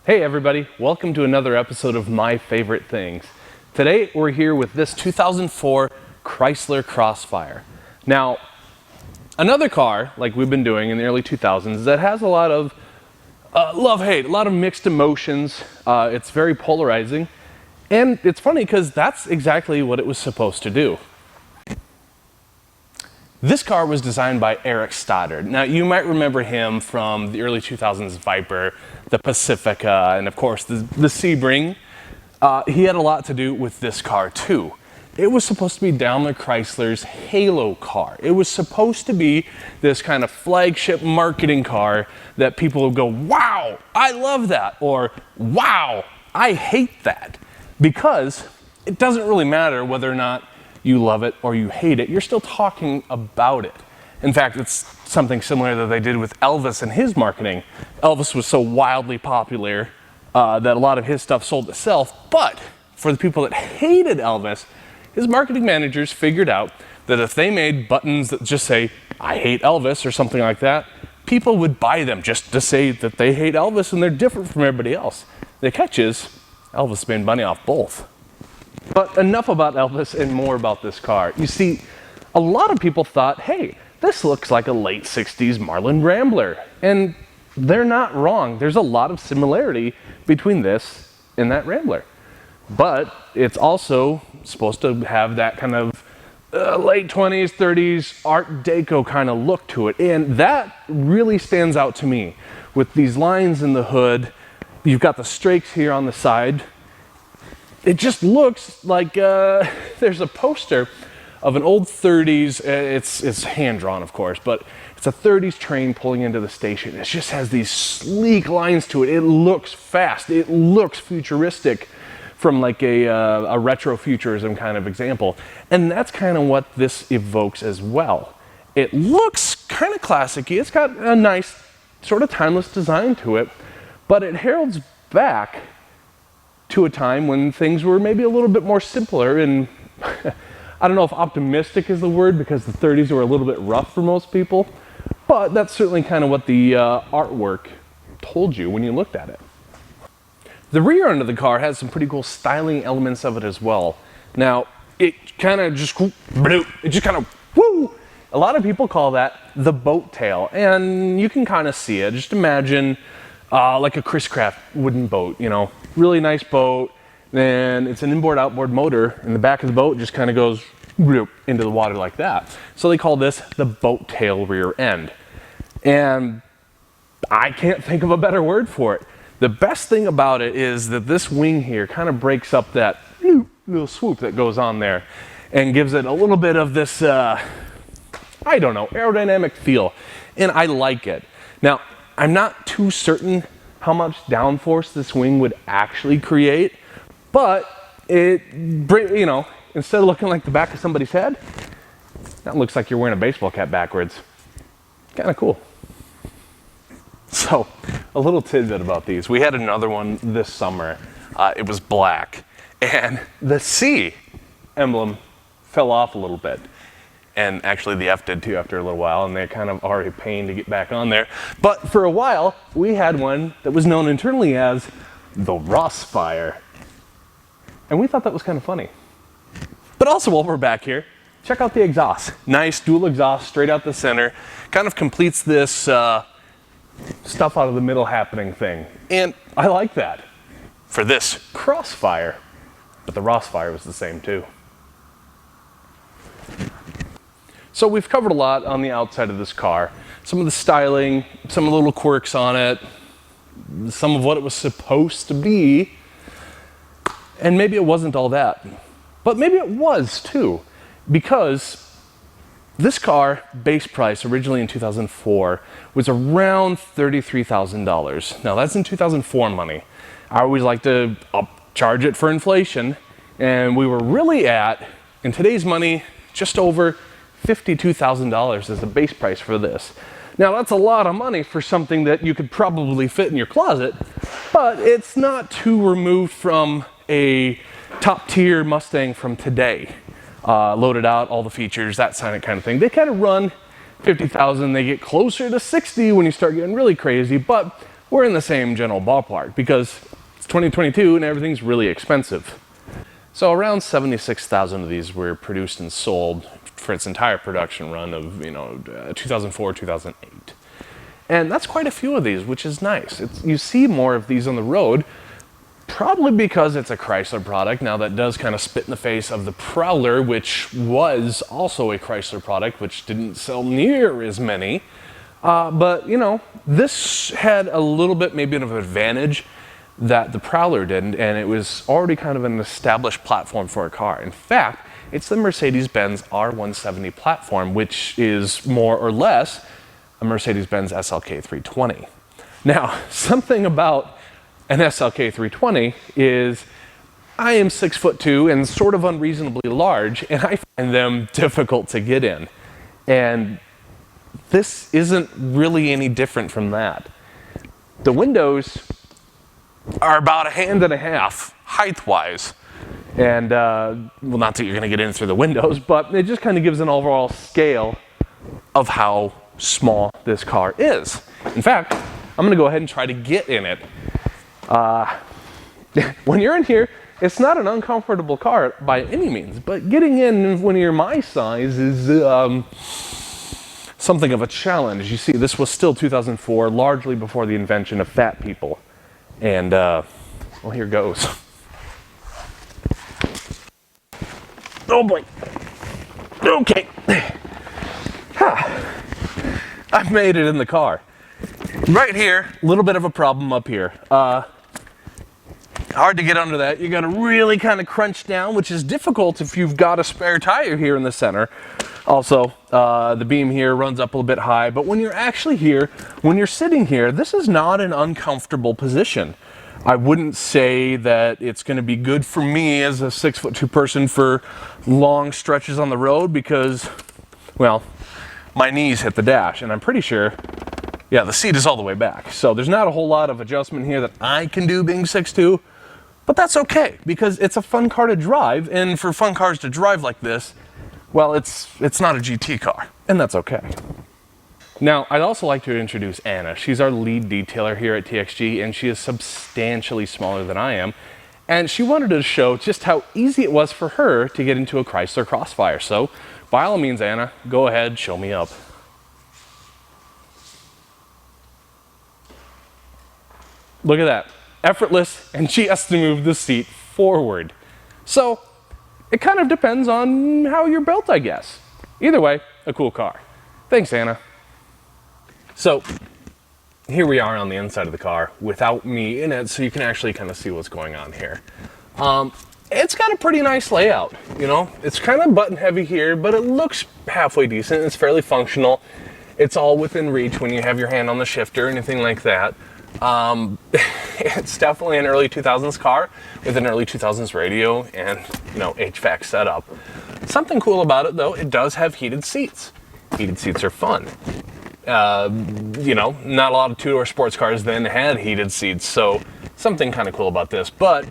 Hey everybody, welcome to another episode of My Favorite Things. Today we're here with this 2004 Chrysler Crossfire. Now, another car, like we've been doing in the early 2000s, that has a lot of love-hate, a lot of mixed emotions. It's very polarizing. And it's funny because that's exactly what it was supposed to do. This car was designed by Eric Stoddard. Now, you might remember him from the early 2000s Viper, the Pacifica, and of course the Sebring. He had a lot to do with this car too. It was supposed to be Daimler Chrysler's halo car. It was supposed to be this kind of flagship marketing car that people would go, wow, I love that, or wow, I hate that. Because it doesn't really matter whether or not you love it or you hate it, you're still talking about it. In fact, it's something similar that they did with Elvis and his marketing. Elvis was so wildly popular that a lot of his stuff sold itself, but for the people that hated Elvis, his marketing managers figured out that if they made buttons that just say, I hate Elvis or something like that, people would buy them just to say that they hate Elvis and they're different from everybody else. The catch is, Elvis made money off both. But enough about Elvis and more about this car. You see, a lot of people thought, hey, this looks like a late 60s Marlin Rambler. And they're not wrong. There's a lot of similarity between this and that Rambler. But it's also supposed to have that kind of late 20s, 30s Art Deco kind of look to it. And that really stands out to me. With these lines in the hood, you've got the strakes here on the side. It just looks like there's a poster of an old 30s, it's hand-drawn of course, but it's a 30s train pulling into the station. It just has these sleek lines to it. It looks fast, it looks futuristic from like a retro futurism kind of example. And that's kind of what this evokes as well. It looks kind of classic-y, it's got a nice sort of timeless design to it, but it heralds back to a time when things were maybe a little bit more simpler and I don't know if optimistic is the word because the 30s were a little bit rough for most people, but that's certainly kind of what the artwork told you when you looked at it. The rear end of the car has some pretty cool styling elements of it as well. Now, it kind of just, woo! A lot of people call that the boat tail, and you can kind of see it. Just imagine like a Chris Craft wooden boat, you know, really nice boat. Then it's an inboard-outboard motor, and the back of the boat just kind of goes into the water like that. So they call this the boat tail rear end. And I can't think of a better word for it. The best thing about it is that this wing here kind of breaks up that little swoop that goes on there and gives it a little bit of this, I don't know, aerodynamic feel. And I like it. Now, I'm not too certain how much downforce this wing would actually create, but it, you know, instead of looking like the back of somebody's head, that looks like you're wearing a baseball cap backwards. Kind of cool. So, a little tidbit about these. We had another one this summer. It was black, and the C emblem fell off a little bit. And actually the F did too after a little while, and they kind of are a pain to get back on there. But for a while, we had one that was known internally as the Rossfire. And we thought that was kind of funny. But also while we're back here, check out the exhaust. Nice dual exhaust straight out the center. Kind of completes this stuff out of the middle happening thing. And I like that for this Crossfire. But the Rossfire was the same too. So we've covered a lot on the outside of this car. Some of the styling, some of the little quirks on it, some of what it was supposed to be, and maybe it wasn't all that. But maybe it was too, because this car, base price originally in 2004, was around $33,000. Now that's in 2004 money. I always like to upcharge it for inflation, and we were really at, in today's money, just over $52,000 is the base price for this. Now that's a lot of money for something that you could probably fit in your closet, but it's not too removed from a top tier Mustang from today. Loaded out, all the features, that kind of thing. They kind of run 50,000, they get closer to 60 when you start getting really crazy, but we're in the same general ballpark because it's 2022 and everything's really expensive. So around 76,000 of these were produced and sold for its entire production run of 2004, 2008. And that's quite a few of these, which is nice. You see more of these on the road, probably because it's a Chrysler product. Now that does kind of spit in the face of the Prowler, which was also a Chrysler product, which didn't sell near as many. But this had a little bit maybe of an advantage that the Prowler didn't, and it was already kind of an established platform for a car. In fact, it's the Mercedes-Benz R170 platform, which is more or less a Mercedes-Benz SLK 320. Now, something about an SLK 320 is I am 6'2" and sort of unreasonably large, and I find them difficult to get in. And this isn't really any different from that. The windows are about a hand and a half height-wise. And, well, not that you're going to get in through the windows, but it just kind of gives an overall scale of how small this car is. In fact, I'm going to go ahead and try to get in it. When you're in here, it's not an uncomfortable car by any means, but getting in when you're my size is something of a challenge. You see, this was still 2004, largely before the invention of fat people. And, well, here goes. Oh boy. Okay. I've made it in the car. Right here, a little bit of a problem up here. Hard to get under that. You gotta really kind of crunch down, which is difficult if you've got a spare tire here in the center. Also, the beam here runs up a little bit high, but when you're actually here, when you're sitting here, this is not an uncomfortable position. I wouldn't say that it's going to be good for me as a 6'2" person for long stretches on the road because, well, my knees hit the dash, and I'm pretty sure, yeah, the seat is all the way back. So there's not a whole lot of adjustment here that I can do being 6'2", but that's okay because it's a fun car to drive, and for fun cars to drive like this, well, it's not a GT car, and that's okay. Now, I'd also like to introduce Anna. She's our lead detailer here at TXG, and she is substantially smaller than I am. And she wanted to show just how easy it was for her to get into a Chrysler Crossfire. So, by all means, Anna, go ahead, show me up. Look at that. Effortless, and she has to move the seat forward. So, it kind of depends on how you're built, I guess. Either way, a cool car. Thanks, Anna. So here we are on the inside of the car without me in it, so you can actually kind of see what's going on here. It's got a pretty nice layout, It's kind of button heavy here, but it looks halfway decent. It's fairly functional. It's all within reach when you have your hand on the shifter or anything like that. It's definitely an early 2000s car with an early 2000s radio and, HVAC setup. Something cool about it, though, it does have heated seats. Heated seats are fun. Not a lot of two-door sports cars then had heated seats, so something kind of cool about this, but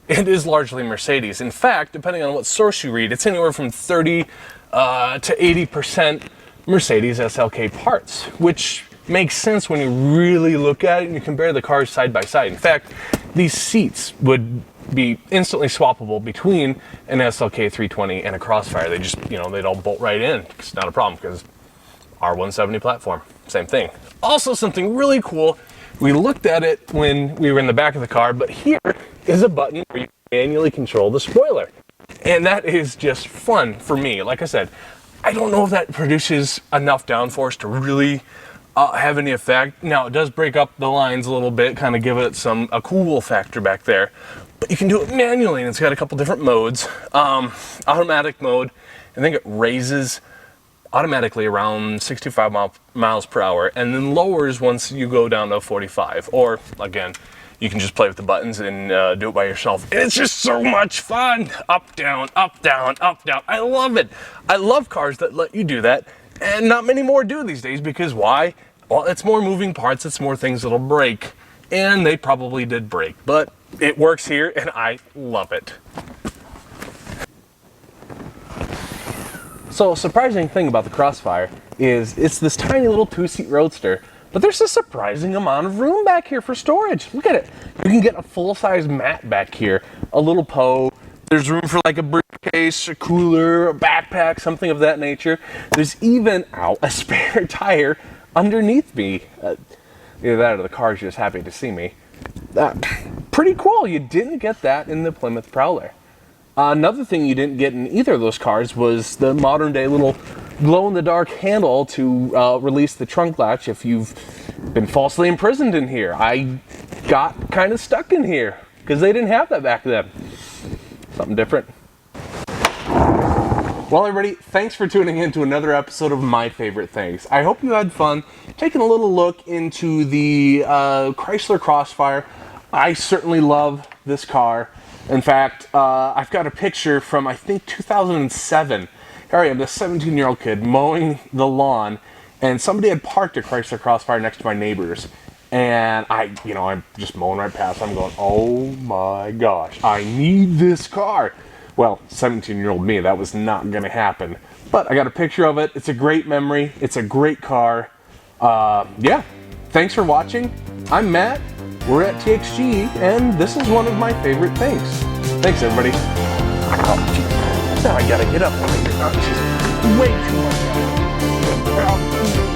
it is largely Mercedes. In fact, depending on what source you read, it's anywhere from 30 to 80% Mercedes SLK parts, which makes sense when you really look at it and you compare the cars side by side. In fact, these seats would be instantly swappable between an SLK 320 and a Crossfire. They just, they'd all bolt right in. It's not a problem because R170 platform, same thing. Also something really cool, we looked at it when we were in the back of the car, but here is a button where you manually control the spoiler. And that is just fun for me. Like I said, I don't know if that produces enough downforce to really have any effect. Now, it does break up the lines a little bit, kind of give it a cool factor back there. But you can do it manually, and it's got a couple different modes. Automatic mode, I think it raises automatically around 65 miles per hour and then lowers once you go down to 45. Or, again, you can just play with the buttons and do it by yourself. And it's just so much fun. Up, down, up, down, up, down. I love it. I love cars that let you do that. And not many more do these days because why? Well, it's more moving parts. It's more things that'll break. And they probably did break. But it works here and I love it. So a surprising thing about the Crossfire is it's this tiny little two-seat roadster, But there's a surprising amount of room back here for storage. Look at it. You can get a full-size mat back here, a little Poe. There's room for like a briefcase, a cooler, a backpack, something of that nature. There's even, a spare tire underneath me. Either that or the car's just happy to see me. Pretty cool. You didn't get that in the Plymouth Prowler. Another thing you didn't get in either of those cars was the modern day little glow-in-the-dark handle to release the trunk latch if you've been falsely imprisoned in here. I got kind of stuck in here because they didn't have that back then. Something different. Well, everybody, thanks for tuning in to another episode of My Favorite Things. I hope you had fun taking a little look into the Chrysler Crossfire. I certainly love this car. In fact, I've got a picture from, I think, 2007. Here I am, this 17-year-old kid mowing the lawn, and somebody had parked a Chrysler Crossfire next to my neighbor's. And I'm just mowing right past. I'm going, oh my gosh, I need this car. Well, 17-year-old me, that was not going to happen. But I got a picture of it. It's a great memory. It's a great car. Yeah, thanks for watching. I'm Matt. We're at TXG, and this is one of my favorite things. Thanks, everybody. Oh, geez. Now I gotta get up. This is way too much.